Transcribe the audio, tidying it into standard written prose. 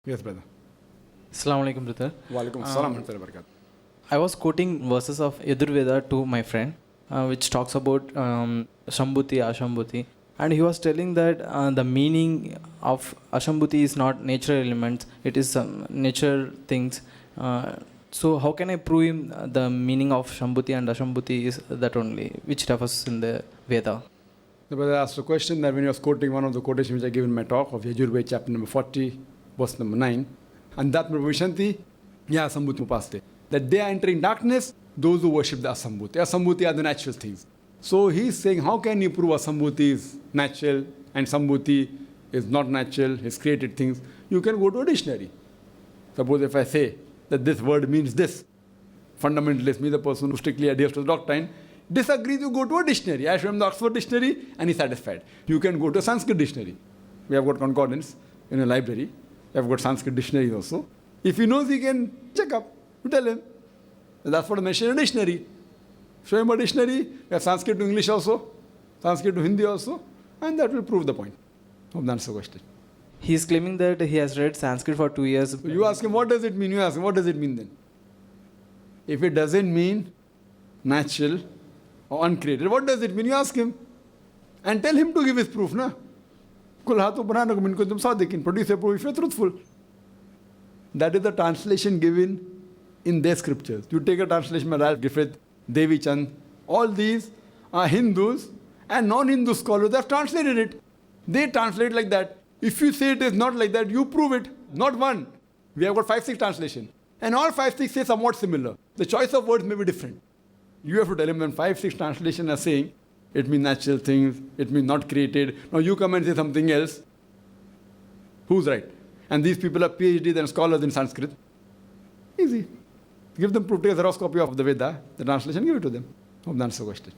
Yes, brother. Assalamu alaikum, brother. Walaikum assalam wa barakatuh. I was quoting verses of Atharvaveda to my friend, which talks about Sambhuti Asambhuti, and he was telling that the meaning of Asambhuti is not natural elements; it is nature things. So how can I prove him the meaning of Sambhuti and Asambhuti is that only, which refers in the Veda? The brother asked a question that when he was quoting one of the quotations which I gave in my talk of Yajurveda chapter number 40, verse number 9, and that Vishanti, yeah, Sambhuti Mupaste, that they are entering darkness, those who worship the Asambhuti. Asambhuti are the natural things. So he's saying, how can you prove Asambhuti is natural and Sambhuti is not natural, is created things? You can go to a dictionary. Suppose if I say that this word means this, fundamentalist, me the person who strictly adheres to the doctrine, disagrees, you go to a dictionary. I show him the Oxford dictionary and he's satisfied. You can go to a Sanskrit dictionary. We have got concordance in a library. We have got Sanskrit dictionaries also. If he knows, he can check up. You tell him. That's what I mentioned in a dictionary. Show him a dictionary. We have Sanskrit to English also, Sanskrit to Hindi also, and that will prove the point. Hope that's the question. He is claiming that he has read Sanskrit for 2 years. So you ask him, what does it mean? You ask him, what does it mean then? If it doesn't mean natural or uncreated, what does it mean? You ask him. And tell him to give his proof, na? Kul hatu banana min kuntum sadiqin. Produce a proof if you're truthful. That is the translation given in their scriptures. You take a translation by Ralph Griffith, Devi Chand. All these are Hindus and non-Hindu scholars. They have translated it. They translate like that. If you say it is not like that, you prove it. Not one. We have got 5-6 translations. And all 5-6 say somewhat similar. The choice of words may be different. You have to tell him when 5-6 translations are saying it means natural things, it means not created. Now you come and say something else. Who's right? And these people are PhDs and scholars in Sanskrit. Easy. Give them proof, take a Xerox copy of the Veda, the translation, give it to them. Hope that's the question.